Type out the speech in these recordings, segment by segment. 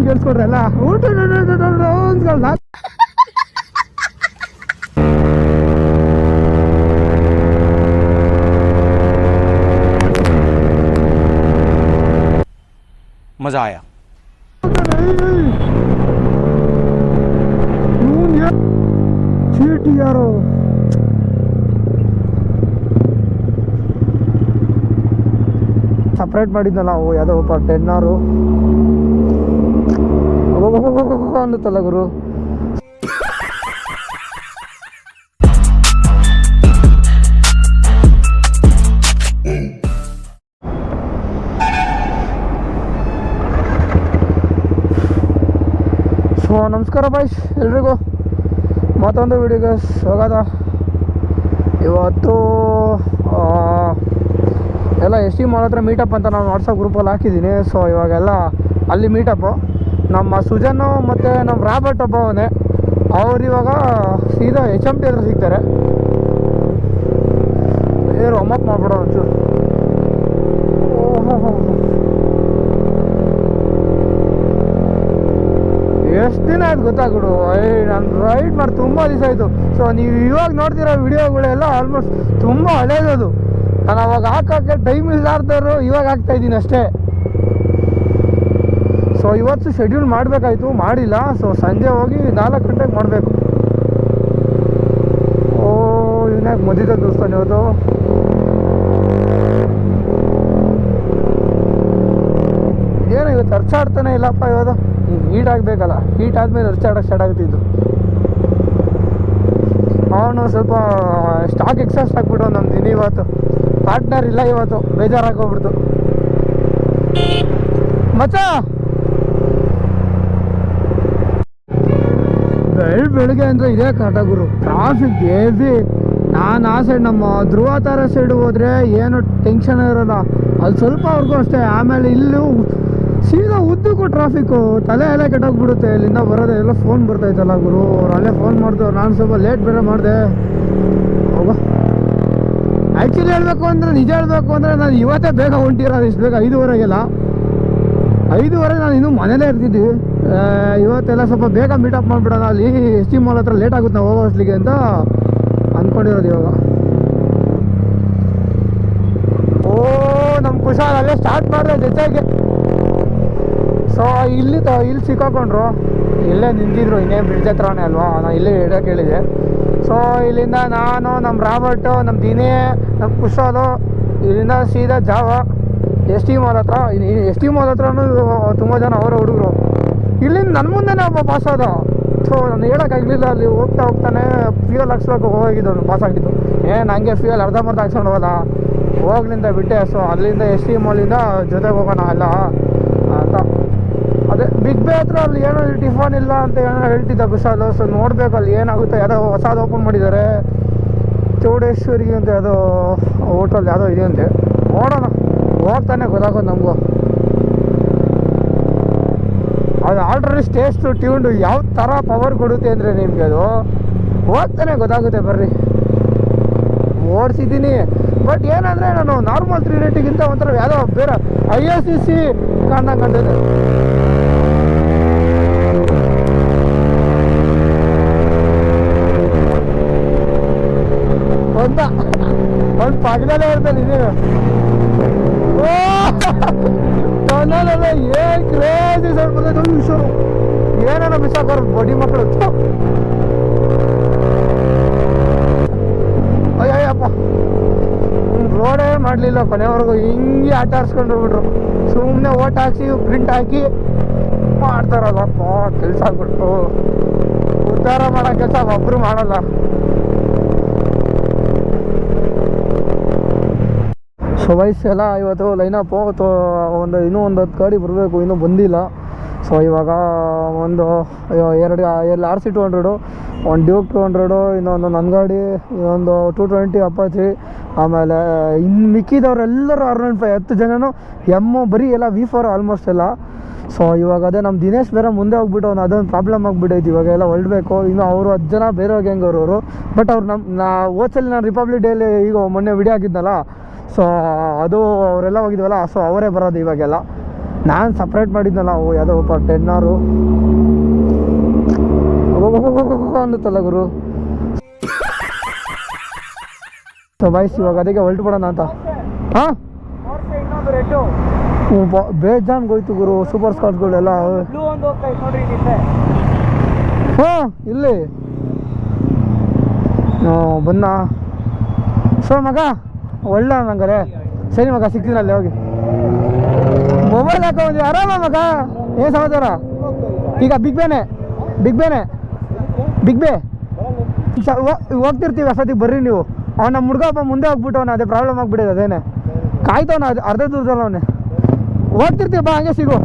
Sound ಕೇಳಿಸ್ಕೊಡ್ರೆ ಎಲ್ಲ ಊಟ मजा आया ಚೀಟಿ ಯಾರು ಸಪ್ರೇಟ್ ಮಾಡಿದ್ನಲ್ಲ ಅವು ಯಾವುದೋ ಒಬ್ಬ 10 ಅವರು ಅನ್ನುತ್ತಲ್ಲ ಗುರು. ಸೊ ನಮಸ್ಕಾರ ಬಾಯ್ಸ್ ಎಲ್ರಿಗೂ ಮತ್ತೊಂದು ವಿಡಿಯೋಗೆ ಸ್ವಾಗತ. ಇವತ್ತು ಎಲ್ಲ ಎಸ್ ಟಿ ಮಾಲ್ ಹತ್ರ ಮೀಟಪ್ ಅಂತ ನಾನು ವಾಟ್ಸಪ್ ಗ್ರೂಪಲ್ಲಿ ಹಾಕಿದ್ದೀನಿ. ಸೊ ಇವಾಗೆಲ್ಲ ಅಲ್ಲಿ ಮೀಟಪ್ಪು. ನಮ್ಮ ಸುಜನ್ನು ಮತ್ತು ನಮ್ಮ ರಾಬರ್ಟ್ ಒಬ್ಬವನೇ, ಅವ್ರು ಇವಾಗ ಸೀದಾ HMT ಹತ್ರ ಸಿಗ್ತಾರೆ. ಏನು ಅಮ್ಮಪ್ಪ ಮಾಡ್ಬಿಡೋ ಒಂಚೂರು. ಎಷ್ಟು ದಿನ ಆಯ್ತು ಗೊತ್ತಾಗ್ಬಿಡು. ನಾನು ರೈಡ್ ಮಾಡಿ ತುಂಬ ದಿವಸ ಆಯಿತು. ಸೊ ನೀವು ಇವಾಗ ನೋಡ್ತಿರೋ ವಿಡಿಯೋಗಳೆಲ್ಲ ಆಲ್ಮೋಸ್ಟ್ ತುಂಬ ಹಳೇದದು. ನಾನು ಅವಾಗ ಹಾಕೋಕ್ಕೆ ಟೈಮ್ ಇಲ್ಲಾರ್ದವರು ಇವಾಗ ಹಾಕ್ತಾಯಿದ್ದೀನಿ ಅಷ್ಟೇ. ಸೊ ಇವತ್ತು ಶೆಡ್ಯೂಲ್ ಮಾಡಬೇಕಾಯ್ತು, ಮಾಡಿಲ್ಲ. ಸೊ ಸಂಜೆ ಹೋಗಿ 4 ಗಂಟೆಗೆ ಮಾಡಬೇಕು. ಓ ಇವನ್ಯಾಕೆ ಮಧ್ಯದ ದೋಸ್ತಾನೆ ಇವತ್ತು. ಏನು ಇವತ್ತು ಅರ್ಚಾಡ್ತಾನೆ ಇಲ್ಲಪ್ಪ ಇವತ್ತು. ಹೀಟ್ ಆಗಬೇಕಲ್ಲ, ಹೀಟ್ ಆದಮೇಲೆ ಅರ್ಚಾಡೋಕ್ಕೆ ಸ್ಟಾರ್ಟ್ ಆಗ್ತಿದ್ದು. ಅವನು ಸ್ವಲ್ಪ ಸ್ಟಾಕ್ ಎಕ್ಸಾಸ್ಟ್ ಆಗಿಬಿಟ್ಟು ನಮ್ಮ ದಿನ ಇವತ್ತು ಪಾರ್ಟ್ನರ್ ಇಲ್ಲ ಇವತ್ತು, ಬೇಜಾರಾಗೋಗ್ಬಿಡ್ತು ಮಚ್ಚ. ಬೆಳಿಗ್ಗೆ ಅಂದರೆ ಇದೇ ಕಾಟ ಗುರು, ಟ್ರಾಫಿಕ್ ಹೆವಿ. ನಾನು ಆ ಸೈಡ್ ನಮ್ಮ ಧ್ರುವ ಥರ ಸೈಡ್ ಹೋದರೆ ಏನು ಟೆನ್ಷನ್ ಇರೋಲ್ಲ, ಅಲ್ಲಿ ಸ್ವಲ್ಪವರೆಗೂ ಅಷ್ಟೇ. ಆಮೇಲೆ ಇಲ್ಲೂ ಸೀದಾ ಉದ್ದಕ್ಕೂ ಟ್ರಾಫಿಕ್ಕು, ತಲೆ ಎಲ್ಲ ಕೆಟ್ಟೋಗ್ಬಿಡುತ್ತೆ. ಇಲ್ಲಿಂದ ಬರೋದೆ ಎಲ್ಲ ಫೋನ್ ಬರ್ತಾಯಿತ್ತಲ್ಲ ಗುರು, ಅವ್ರು ಅಲ್ಲೇ ಫೋನ್ ಮಾಡಿದವ್ರು. ನಾನು ಸ್ವಲ್ಪ ಲೇಟ್ ಬೇರೆ ಮಾಡಿದೆ. ಹೋಗೋ ಆ್ಯಕ್ಚುಲಿ ಹೇಳಬೇಕು ಅಂದರೆ, ನಿಜ ಹೇಳಬೇಕು ಅಂದರೆ ನಾನು ಇವತ್ತೇ ಬೇಗ ಹೊಂಟಿರೋದು. ಇಷ್ಟು ಬೇಗ 5:30ಗೆಲ್ಲ 5:30 ನಾನು ಇನ್ನೂ ಮನೇಲೇ ಇರ್ತಿದ್ವಿ. ಇವತ್ತೆಲ್ಲ ಸ್ವಲ್ಪ ಬೇಗ ಮೀಟಪ್ ಮಾಡಿಬಿಡೋಣ, ಅಲ್ಲಿ ಎಸ್ ಟಿ ಮಾಲ್ ಹತ್ರ ಲೇಟ್ ಆಗುತ್ತೆ ನಾವು ಹೋಗೋ ಅಷ್ಟಲಿಗೆ ಅಂತ ಅಂದ್ಕೊಂಡಿರೋದು ಇವಾಗ. ಓ ನಮ್ಮ ಕುಶಾಲ್ ಅಲ್ಲೇ ಸ್ಟಾರ್ಟ್ ಮಾಡಿದೆ ಜೊತೆಗೆ. ಸೊ ಇಲ್ಲಿ ಸಿಕ್ಕಾಕೊಂಡ್ರು, ಇಲ್ಲೇ ನಿಂತಿದ್ರು. ಇನ್ನೇನು ಬ್ರಿಡ್ಜ್ ಹತ್ರನೇ ಅಲ್ವಾ, ನಾನು ಇಲ್ಲೇ ಇಡೋಕೆ ಹೇಳಿದೆ. ಸೊ ಇಲ್ಲಿಂದ ನಾನು, ನಮ್ಮ ರಾಬರ್ಟು, ನಮ್ಮ ದಿನೇ, ನಮ್ಮ ಕುಶಾಲು ಇಲ್ಲಿಂದ ಸೀದಾ ಜಾವ ಎಸ್ ಟಿ ಮಾಲ್ ಹತ್ರ. ಎಸ್ ಟಿ ಮಾಲ್ ಹತ್ರನೂ ತುಂಬ ಜನ ಅವರ ಹುಡುಗರು. ಇಲ್ಲಿಂದ ನನ್ನ ಮುಂದೆನೇ ಒಬ್ಬ ಪಾಸ್ ಆದ. ಸೊ ನಾನು ಹೇಳೋಕ್ಕಾಗಲಿಲ್ಲ, ಅಲ್ಲಿ ಹೋಗ್ತಾನೆ ಫ್ಯೂಯಲ್ ಹಾಕ್ಸ್ಬೇಕು ಹೋಗಿದ್ದು, ಪಾಸ್ ಆಗಿದ್ದು. ನನಗೆ ಫ್ಯೂಯಲ್ ಅರ್ಧಂಬರ್ಧ ಹಾಕ್ಸ್ಕೊಂಡು ಹೋಗೋಲ್ಲ, ಹೋಗ್ಲಿಂದ ಬಿಟ್ಟೆ. ಸೊ ಅಲ್ಲಿಂದ ಎಸ್ ಟಿ ಮಾಲಿಂದ ಜೊತೆಗೆ ಹೋಗೋಣ ಎಲ್ಲ ಅಂತ. ಅದೇ ಬಿಗ್ ಬೇ ಹತ್ರ ಅಲ್ಲಿ ಏನೋ ಟಿಫನ್ ಇಲ್ಲ ಅಂತ ಏನೋ ಹೇಳ್ತಿದ್ದ ಕುಶಾಲು. ಸೊ ನೋಡಬೇಕು ಅಲ್ಲಿ ಏನಾಗುತ್ತೆ. ಯಾವುದೋ ಹೊಸದು ಓಪನ್ ಮಾಡಿದ್ದಾರೆ, ಚೌಡೇಶ್ವರಿ ಅಂತ ಯಾವುದೋ ಹೋಟೆಲ್ ಯಾವುದೋ ಇದೆಯಂತೆ. ನೋಡೋಣ, ಹೋಗ್ತಾನೆ ಗೊತ್ತಾಗೋದು ನಮಗೂ. ಅದು ಆಲ್ರೆಡಿ ಟೇಸ್ಟು ಟ್ಯೂನ್ಡು ಯಾವ ಥರ ಪವರ್ ಕೊಡುತ್ತೆ ಅಂದರೆ ನಿಮಗೆ ಅದು ಹೋಗ್ತಾನೆ ಗೊತ್ತಾಗುತ್ತೆ. ಬರ್ರಿ, ಓಡಿಸಿದ್ದೀನಿ. ಬಟ್ ಏನಂದರೆ ನಾನು ನಾರ್ಮಲ್ 390ಗಿಂತ ಒಂಥರ ಯಾವುದೋ ಬೇರೆ ISCC ಕಂಡಂಗೆ ಕಂಡಿದೆ. ಒಂದು ಪಕ್ಕದಲ್ಲೇ ಇರ್ತಾನೆ ಇದೇನು. ಓ ಟನಲೆಲ್ಲ ಏನು ಕ್ರೇಜಿ ಸೌಂಡ್ ಬಂದೈತೆ ವಿಷರು. ಏನೇನೋ ಮಿಸ್ ಹಾಕೋರು ಬಡಿ ಮಕ್ಕಳು. ಅಯ್ಯಪ್ಪ, ರೋಡೇ ಮಾಡಲಿಲ್ಲ ಕೊನೆವರೆಗೂ, ಹಿಂಗೆ ಆಟ ಆಡ್ಸ್ಕೊಂಡು ಹೋಗ್ಬಿಟ್ರು. ಸುಮ್ಮನೆ ಓಟ್ ಹಾಕ್ಸಿ ಪ್ರಿಂಟ್ ಹಾಕಿ ಮಾಡ್ತಾರಲ್ಲಪ್ಪ ಕೆಲಸ ಆಗ್ಬಿಟ್ಟು. ಉದ್ಧಾರ ಮಾಡೋ ಕೆಲಸ ಒಬ್ಬರು ಮಾಡಲ್ಲ. ಸೊ ವಯಸ್ಸೆಲ್ಲ ಇವತ್ತು ಲೈನಪ್ಪು ಇನ್ನೂ ಒಂದು 10 ಗಾಡಿ ಬರಬೇಕು, ಇನ್ನೂ ಬಂದಿಲ್ಲ. ಸೊ ಇವಾಗ ಒಂದು 2 RC200, ಒಂದು ಡ್ಯೂಕ್ 200, ಇನ್ನೊಂದು ನನ್ನ ಗಾಡಿ, ಇನ್ನೊಂದು 220 ಅಪಾಚಿ, ಆಮೇಲೆ ಇನ್ನು ಮಿಕ್ಕಿದವರೆಲ್ಲರೂ 695 10 ಜನನು ಬರೀ ಎಲ್ಲ V4 ಆಲ್ಮೋಸ್ಟ್ ಎಲ್ಲ. ಸೊ ಇವಾಗ ಅದೇ ನಮ್ಮ ದಿನೇಶ್ ಬೇರೆ ಮುಂದೆ ಹೋಗ್ಬಿಟ್ಟು ಅವ್ನು ಅದೊಂದು ಪ್ರಾಬ್ಲಮ್ ಆಗಿಬಿಟ್ಟೈತಿ. ಇವಾಗ ಎಲ್ಲ ಹೊರಡಬೇಕು. ಇನ್ನು ಅವರು 10 ಜನ ಬೇರೆ ಗ್ಯಾಂಗ್ ಅವರು. ಬಟ್ ಅವ್ರು ಹೋದ್ಸಲಿ ನಾನು ರಿಪಬ್ಲಿಕ್ ಡೇಲಿ ಈಗ ಮೊನ್ನೆ ವಿಡಿಯೋ ಹಾಕಿದ್ನಲ್ಲ, ಸೊ ಅದು ಅವರೆಲ್ಲ ಹೋಗಿದ್ವಲ್ಲ. ಸೊ ಅವರೇ ಬರೋದು ಇವಾಗೆಲ್ಲ. ನಾನು ಸಪ್ರೇಟ್ ಮಾಡಿದ್ನಲ್ಲ ಅವು ಯಾವುದೋ ಒಬ್ಬ 10 ಅವರು ಅನ್ನುತ್ತಲ್ಲ ಗುರು. ಸೊ ಬಾಯ್ಸ್ ಇವಾಗ ಅದಕ್ಕೆ ಹೊಲ್ಟು ಬಿಡೋಣ ಅಂತ. ಹಾಂ ಬೇಜಾನ್ಗೋಯ್ತು ಗುರು ಸೂಪರ್ ಸ್ಕಾಟ್ಗಳೆಲ್ಲ. ಹಾಂ ಇಲ್ಲಿ ಬನ್ನ. ಸೊ ಮಗ ಒಳ್ಳೆ ನಂಗಾರೆ ಸರಿ ಮಗ ಸಿಗ್ತೀನಲ್ಲೇ ಹೋಗಿ. ಮೊಬೈಲ್ ಹಾಕೊಂಡ್ರಿ ಆರಾಮ ಮಗ. ಏನು ಸಮಾಚಾರ ಈಗ? ಬಿಗ್ ಬೇ ಹೋಗ್ತಿರ್ತೀವಿ ಅಷ್ಟೊತ್ತಿಗೆ ಬರ್ರಿ ನೀವು. ಅವ್ನು ನಮ್ಮ ಹುಡುಗ ಒಬ್ಬ ಮುಂದೆ ಹೋಗ್ಬಿಟ್ಟು ಅವನು ಅದೇ ಪ್ರಾಬ್ಲಮ್ ಆಗಿಬಿಟ್ಟಿದೆ. ಅದೇನೆ ಕಾಯ್ತವನ ಅದು ಅರ್ಧ ದೂರದಲ್ಲ ಅವನೇ. ಹೋಗ್ತಿರ್ತೀವಿ ಬಾ, ಹಂಗೆ ಸಿಗು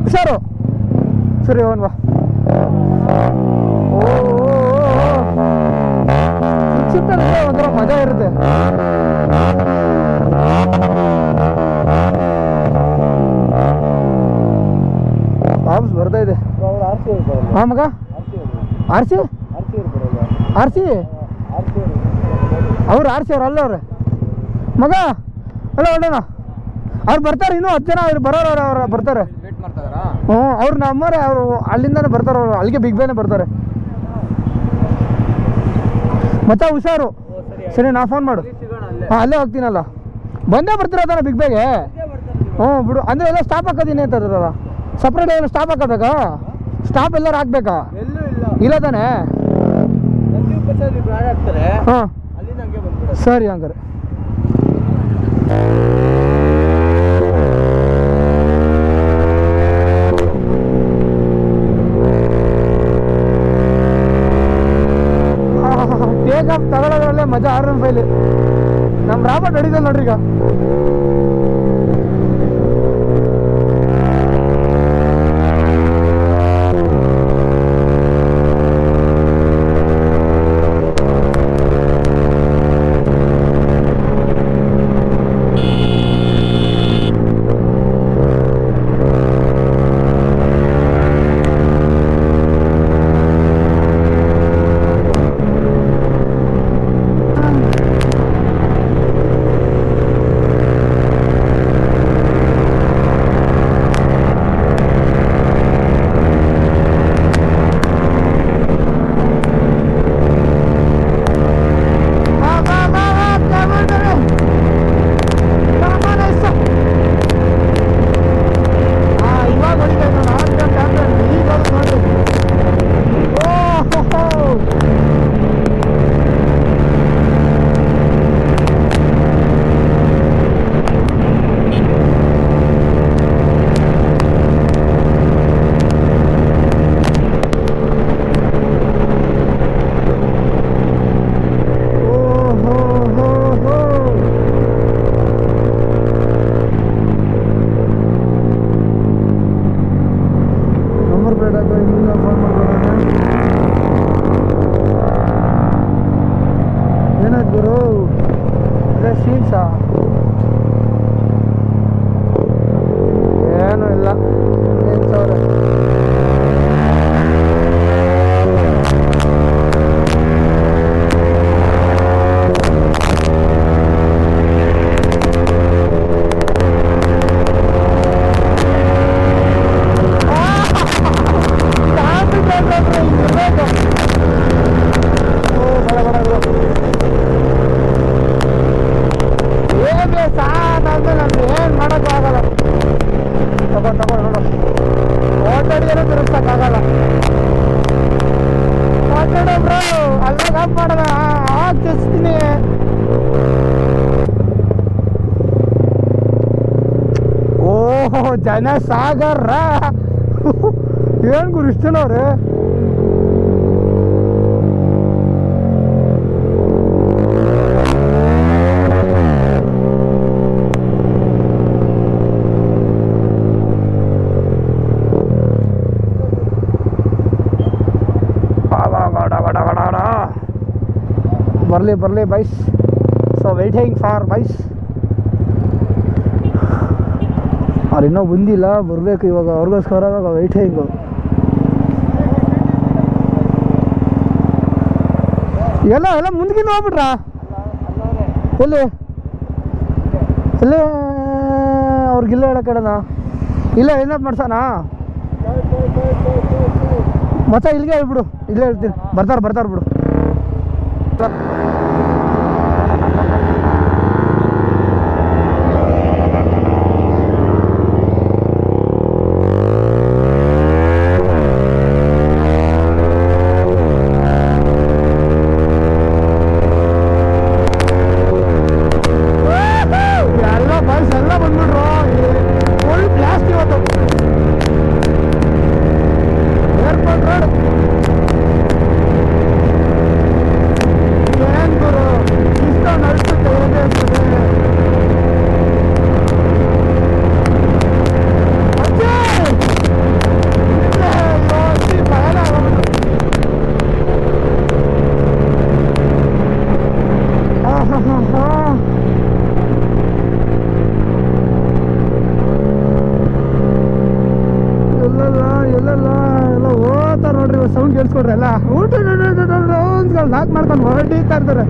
ಹುಷಾರು. ಸರಿ ಅವನು ಬಾ. ಒಂಥರ ಮಜಾ ಇರುತ್ತೆ. ವಾಪಸ್ ಬರ್ತಾ ಇದೆ. ಹಾಂ ಮಗ ಆರ್ ಸಿ ಅವ್ರು RC ಅಲ್ಲ ಅವ್ರೆ ಮಗ. ಅಲ್ಲ ಹೊಡೋಣ ಅವ್ರು ಬರ್ತಾರೆ. ಇನ್ನೂ 10 ಜನ ಅವ್ರು ಬರೋರು ಅವ್ರು ಬರ್ತಾರೆ. ಹ್ಞೂ ಅವ್ರು ನಮ್ಮವರೇ. ಅವರು ಅಲ್ಲಿಂದನೇ ಬರ್ತಾರೆ. ಅವರು ಅಲ್ಲಿಗೆ ಬಿಗ್ ಬೇನೆ ಬರ್ತಾರೆ. ಮತ್ತೆ ಹುಷಾರು. ಸರಿ ನಾ ಫೋನ್ ಮಾಡು. ಹಾಂ ಅಲ್ಲೇ ಹೋಗ್ತೀನಲ್ಲ. ಬಂದೇ ಬರ್ತಿರೋದಾನ ಬಿಗ್ ಬೇಗೆ. ಹ್ಞೂ ಬಿಡು. ಅಂದರೆ ಎಲ್ಲ ಸ್ಟಾಪ್ ಹಾಕೋದೀನಿ ಅಂತದ್ರಲ್ಲ. ಸಪ್ರೇಟ್ ಏನು ಸ್ಟಾಪ್ ಹಾಕೋಬೇಕಾ? ಸ್ಟಾಪ್ ಎಲ್ಲರೂ ಹಾಕ್ಬೇಕಾ? ಇಲ್ಲ ತಾನೇ? ಹಾಂ ಸರಿ ಹಂಗಾರೆ. ಟೇಕ್ ಆಫ್ ತಗೊಳ್ಳೋದ್ರಲ್ಲೇ ಮಜಾ. R15 ನಮ್ಮ ರಾಬರ್ಟ್ ಹೊಡಿದ ನೋಡ್ರಿ ಈಗ. ಏನೂ ಇಲ್ಲ. ಓಹೋ ಜನಸಾಗರ ಏನ್ ಗುರು ಇಷ್ಟನವ್ರೆ. ಬರ್ಲಿ ಬರ್ಲಿ byes. So waiting for byes. ಅವ್ರು ಇನ್ನೂ ಬಂದಿಲ್ಲ, ಬರಬೇಕು ಇವಾಗ. ಅವ್ರಿಗೋಸ್ಕರ ವೇಟಿಂಗು. ಎಲ್ಲ ಮುಂದಕ್ಕಿಂತ ಹೋಗ್ಬಿಟ್ರಾ? ಎಲ್ಲಿ ಎಲ್ಲಿ ಅವ್ರಿಗಿಲ್ಲ ಹೇಳಕ್ಕೇಳಣ. ಇಲ್ಲ ಏನಪ್ಪ ಮಾಡ್ಸೋಣ ಮತ್ತೆ ಇಲ್ಲಿಗೆ ಹೇಳ್ಬಿಡು, ಇಲ್ಲೇ ಹೇಳ್ತೀನಿ. ಬರ್ತಾರೆ ಬಿಡು. ಸೌಂಡ್ ಕೇಳಿಸ್ಕೊಡ್ರಿ ಎಲ್ಲ ಊಟ ಲಾಕ್ ಮಾಡ್ಕೊಂಡು ಹೊರಟೀತಾ ಇರ್ತಾರೆ.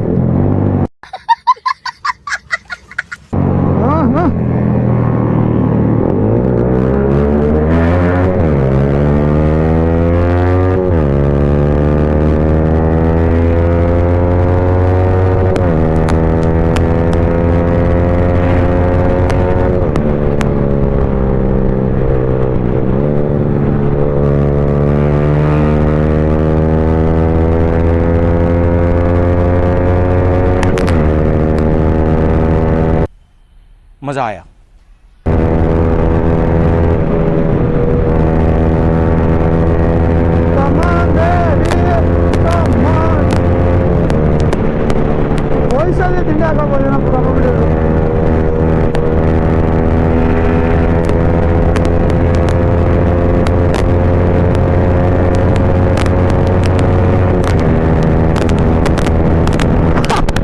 मज़ा आया. ವಯಸ್ಸಲ್ಲಿ ತಿಂಡಿ ಹಾಕೋಬೋದೇನೋ ಪುರ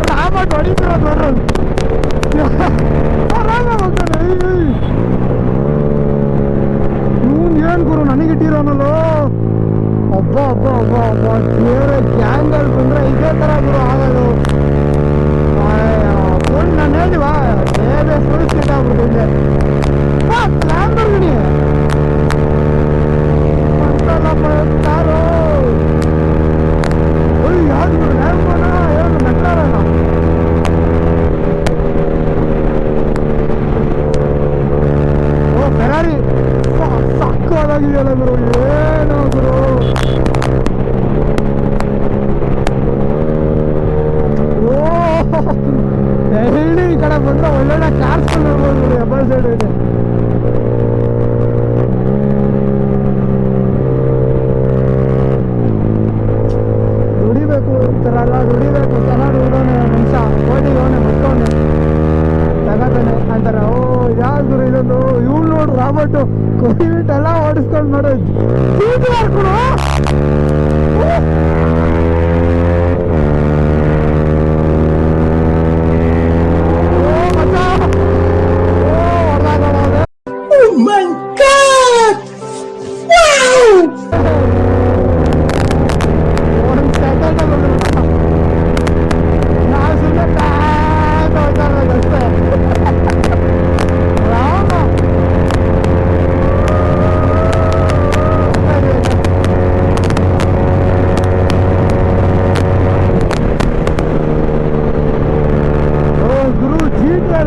ರಾಮಟ್ ಹೊಡಿತಿರೋದು ಬರೋದು ಇವನ್ ಏನ್ ಗುರು ನನಗಿಟ್ಟಿರೋನಲ್ಲೋ. ಒಬ್ಬ ಬೇರೆ ಗ್ಯಾಂಗಲ್ಲಿ ಬಂದ್ರೆ ಇದೇ ತರ ಗುರು ಆಗೋದು. ಫುಲ್ ನಾನು ಹೇಳಿವಾ ಬೇರೆ ಫುಲ್ ಸೀಟ್ ಆಗ್ಬಿಟ್ಟಿದ್ದೆ. ಲ್ಯಾಂಬರ್ಗಿನಿ ಅಂತಲ್ಲಪ್ಪ ಕಾರು. ಯಾವ್ದು ಗುರು ಲ್ಯಾಂಬೋನ ಏನು ಮೆಟ್ರಾರನ? ಫೆರಾರಿ ಸಕ್ಕದಾಗಿದೆಯಲ್ಲ ಗುರು, ಏನೋ ಗುರು. ಡೈಲಿ ಈ ಕಡೆ ಬಂದ್ರೆ ಒಳ್ಳೊಳ್ಳೆ ಕಾರ್ಸ್ಕೊಂಡು ನೋಡ್ಬೋದು ಗುರು. ಹೆಬ್ಬಾಳ್ ಸೈಡ್ ಇದೆ. ದುಡಿಬೇಕು ಅಂತಾರಲ್ಲ, ದುಡಿಬೇಕು ಚೆನ್ನಾಗಿ ದುಡಿದವನೆ ಮನುಷ್ಯ ಕೋಟಿಗೆ ಅವನೇ ಮುಟ್ಕೊಂಡೆ ತಗೋತಾನೆ ಅಂತಾರೆ. ಯಾವ್ದು ಗುರು ಇದೊಂದು ಇವ್ನು ನೋಡು ರಾಬರ್ಟು ಕೋವಿಡ್ ಎಲ್ಲ ಓಡಿಸ್ಕೊಂಡು ಮಾಡೋದು ಮಾಡ್ಕೊಡು.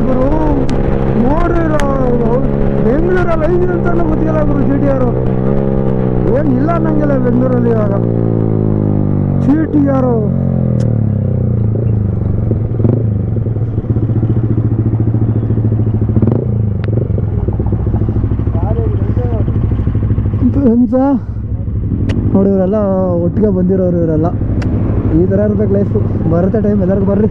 ಗುರು ನೋಡ್ರಿ ಬೆಂಗಳೂರಲ್ಲಿ ಐದು ಅಂತ ಗೊತ್ತಿಲ್ಲ ಗುರು. GTR ಏನಿಲ್ಲ ಅನ್ನಂಗಿಲ್ಲ ಬೆಂಗಳೂರಲ್ಲಿ ಇವಾಗ. GTR ಅಂತ ನೋಡಿ, ಇವರೆಲ್ಲ ಒಟ್ಟಿಗೆ ಬಂದಿರೋರು ಇವರೆಲ್ಲ. ಈ ಥರ ಇರ್ಬೇಕು ಲೈಫು. ಬರುತ್ತೆ ಟೈಮ್ ಎಲ್ಲರಿಗೂ ಬರ್ರಿ.